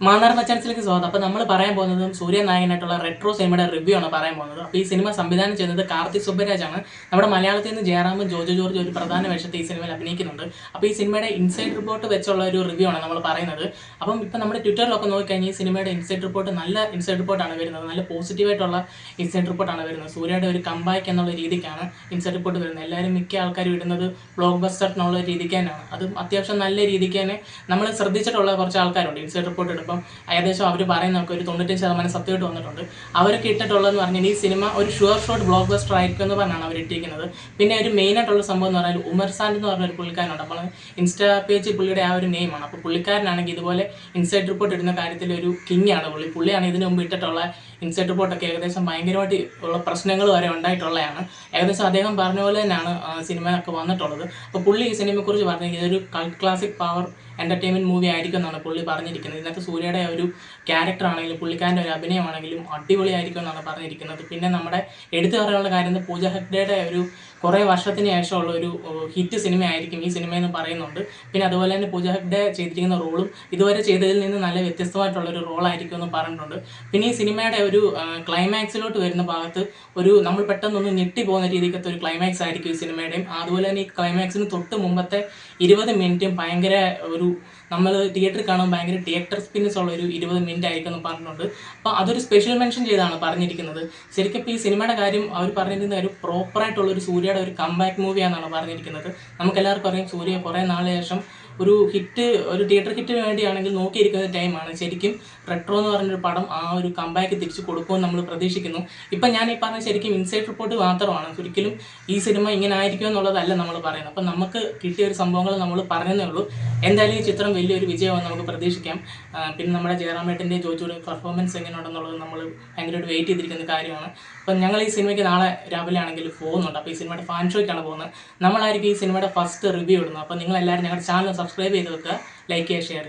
മാന്നാർ മച്ചാൻസിലേക്ക് സ്വാഗതം. അപ്പോൾ നമ്മൾ പറയാൻ പോകുന്നതും സൂര്യ നായകനായിട്ടുള്ള റെട്രോ സിനിമയുടെ റിവ്യൂ ആണ് പറയാൻ പോകുന്നത്. അപ്പോൾ ഈ സിനിമ സംവിധാനം ചെയ്യുന്നത് കാർത്തിക് സുബ്ബരാജാണ്. നമ്മുടെ മലയാളത്തിൽ നിന്ന് ജയറാമും ജോജു ജോർജ് ഒരു പ്രധാന വേഷത്തെ ഈ സിനിമയിൽ അഭിനയിക്കുന്നുണ്ട്. അപ്പോൾ ഈ സിനിമയുടെ ഇൻസൈഡ് റിപ്പോർട്ട് വെച്ചുള്ള ഒരു റിവ്യൂ ആണ് നമ്മൾ പറയുന്നത്. അപ്പം ഇപ്പം നമ്മുടെ ട്വിറ്ററിലൊക്കെ നോക്കിക്കഴിഞ്ഞാൽ ഈ സിനിമയുടെ ഇൻസൈഡ് റിപ്പോർട്ട് നല്ല ഇൻസൈഡ് റിപ്പോർട്ടാണ് വരുന്നത്. നല്ല പോസിറ്റീവായിട്ടുള്ള ഇൻസൈഡ് റിപ്പോർട്ടാണ് വരുന്നത്. സൂര്യയുടെ ഒരു കംബാക്ക് എന്നുള്ള രീതിക്കാണ് ഇൻസൈഡ് റിപ്പോർട്ട് വരുന്നത്. എല്ലാവരും മിക്ക ആൾക്കാരും ഇടുന്നത് ബ്ലോക്ക് ബസ്റ്റർ എന്നുള്ള രീതിക്ക് തന്നെയാണ്. അതും അത്യാവശ്യം നല്ല രീതിക്ക് തന്നെ നമ്മൾ ശ്രദ്ധിച്ചിട്ടുള്ള കുറച്ച് ആൾക്കാരുണ്ട് ഇൻസൈഡ് റിപ്പോർട്ട് ഇടുമ്പോൾ. ഏകദേശം അവർ പറയുന്ന നമുക്ക് ഒരു 95% സത്യമായിട്ട് വന്നിട്ടുണ്ട്. അവരൊക്കെ ഇട്ടിട്ടുള്ളതെന്ന് പറഞ്ഞാൽ ഈ സിനിമ ഒരു ഷുവർ ഷോട്ട് ബ്ലോക്ക് ബസ്റ്റർ ആയിരിക്കും എന്ന് പറഞ്ഞാണ് അവർ ഇട്ടിരിക്കുന്നത്. പിന്നെ ഒരു മെയിനായിട്ടുള്ള സംഭവം എന്ന് പറഞ്ഞാൽ ഉമർ സാൻഡ് എന്ന് പറഞ്ഞൊരു പുള്ളിക്കാരനുണ്ട്. അപ്പോൾ ഇൻസ്റ്റാ പേജ് പുള്ളിയുടെ ആ ഒരു നെയിമാണ്. അപ്പോൾ പുള്ളിക്കാരനാണെങ്കിൽ ഇതുപോലെ ഇൻസൈഡ് റിപ്പോർട്ട് ഇടുന്ന കാര്യത്തിൽ ഒരു കിങ് ആണ് പുള്ളിയാണ് ഇതിനു മുമ്പ് ഇട്ടിട്ടുള്ള ഇൻസൈഡ് റിപ്പോർട്ടൊക്കെ ഏകദേശം ഭയങ്കരമായിട്ട് ഉള്ള പ്രശ്നങ്ങൾ വരെ ഉണ്ടായിട്ടുള്ളതാണ്. ഏകദേശം അദ്ദേഹം പറഞ്ഞ പോലെ തന്നെയാണ് സിനിമ ഒക്കെ വന്നിട്ടുള്ളത്. അപ്പോൾ പുള്ളി ഈ സിനിമയെക്കുറിച്ച് പറഞ്ഞെങ്കിൽ ഇതൊരു cult classic power entertainment movie ആയിരിക്കും എന്നാണ് പുള്ളി പറഞ്ഞിരിക്കുന്നത്. ഇതിനകത്ത് സൂര്യയുടെ ഒരു ക്യാരക്ടർ ആണെങ്കിലും പുള്ളിക്കാരൻ്റെ ഒരു അഭിനയമാണെങ്കിലും അടിപൊളിയായിരിക്കും എന്നാണ് പറഞ്ഞിരിക്കുന്നത്. പിന്നെ നമ്മുടെ എടുത്തു പറയാനുള്ള കാര്യം പൂജ ഹെഗ്ഡെയുടെ ഒരു കുറേ വർഷത്തിന് ശേഷമുള്ള ഒരു ഹിറ്റ് സിനിമയായിരിക്കും ഈ സിനിമയെന്ന് പറയുന്നുണ്ട്. പിന്നെ അതുപോലെ തന്നെ പൂജ ഹെഗ്ഡെ ചെയ്തിരിക്കുന്ന റോളും ഇതുവരെ ചെയ്തതിൽ നിന്ന് നല്ല വ്യത്യസ്തമായിട്ടുള്ളൊരു റോളായിരിക്കും എന്ന് പറഞ്ഞിട്ടുണ്ട്. പിന്നെ ഈ സിനിമയുടെ ഒരു ക്ലൈമാക്സിലോട്ട് വരുന്ന ഭാഗത്ത് ഒരു നമ്മൾ പെട്ടെന്നൊന്ന് ഞെട്ടി പോകുന്ന രീതിക്കത്തെ ഒരു ക്ലൈമാക്സ് ആയിരിക്കും ഈ സിനിമയുടെയും. അതുപോലെ തന്നെ ഈ ക്ലൈമാക്സിന് തൊട്ട് മുമ്പത്തെ 20 മിനിറ്റും ഭയങ്കര ഒരു നമ്മൾ തിയേറ്ററിൽ കാണുമ്പോൾ ഭയങ്കര തിയേറ്റർ സ്പിന്നിസ് ഉള്ള ഒരു 20 മിനിറ്റ് ആയിരിക്കും എന്ന് പറഞ്ഞിട്ടുണ്ട്. അപ്പോൾ അതൊരു സ്പെഷ്യൽ മെൻഷൻ ചെയ്താണ് പറഞ്ഞിരിക്കുന്നത്. ശരിക്കും ഇപ്പോൾ ഈ സിനിമയുടെ കാര്യം അവർ പറഞ്ഞിരിക്കുന്ന ഒരു പ്രോപ്പറായിട്ടുള്ളൊരു സൂര്യയുടെ ഒരു കംബാക്ക് മൂവിയാണെന്നാണ് പറഞ്ഞിരിക്കുന്നത്. നമുക്കെല്ലാവർക്കും അറിയാം സൂര്യ കുറേ നാളിന് ശേഷം ഒരു തിയേറ്റർ ഹിറ്റിന് വേണ്ടിയാണെങ്കിൽ നോക്കിയിരിക്കുന്ന ടൈമാണ്. ശരിക്കും റെട്രോ എന്ന് പറഞ്ഞൊരു പടം ആ ഒരു കംബാക്ക് തിരിച്ച് കൊടുക്കുമെന്ന് നമ്മൾ പ്രതീക്ഷിക്കുന്നു. ഇപ്പം ഞാൻ ഈ പറഞ്ഞ ശരിക്കും ഇൻസൈഡ് റിപ്പോർട്ട് മാത്രമാണ്. ഒരിക്കലും ഈ സിനിമ ഇങ്ങനെ ആയിരിക്കും എന്നുള്ളതല്ല നമ്മൾ പറയുന്നത്. അപ്പം നമുക്ക് കിട്ടിയ ഒരു സംഭവങ്ങൾ നമ്മൾ പറഞ്ഞതേ ഉള്ളൂ. എന്തായാലും ഈ ചിത്രം വലിയൊരു വിജയമാണ് നമുക്ക് പ്രതീക്ഷിക്കാം. പിന്നെ നമ്മുടെ ജയറാമേട്ടൻ്റെ ജോജുയുടെ പെർഫോമൻസ് എങ്ങനെയുണ്ടെന്നുള്ളത് നമ്മൾ ഭയങ്കരമായിട്ട് വെയിറ്റ് ചെയ്തിരിക്കുന്ന കാര്യമാണ്. അപ്പം ഞങ്ങൾ ഈ സിനിമയ്ക്ക് നാളെ രാവിലെ ആണെങ്കിൽ പോകുന്നുണ്ട്. അപ്പോൾ ഈ സിനിമയുടെ ഫാൻ ഷോയ്ക്കാണ് പോകുന്നത്. നമ്മളായിരിക്കും ഈ സിനിമയുടെ ഫസ്റ്റ് റിവ്യൂ ഇടുന്നത്. അപ്പോൾ നിങ്ങളെല്ലാവരും ഞങ്ങളുടെ ചാനൽ സബ്സ്ക്രൈബ് ചെയ്ത് വെക്കുക, ലൈക്ക് ചെയ്യുക, ഷെയർ ചെയ്യുക.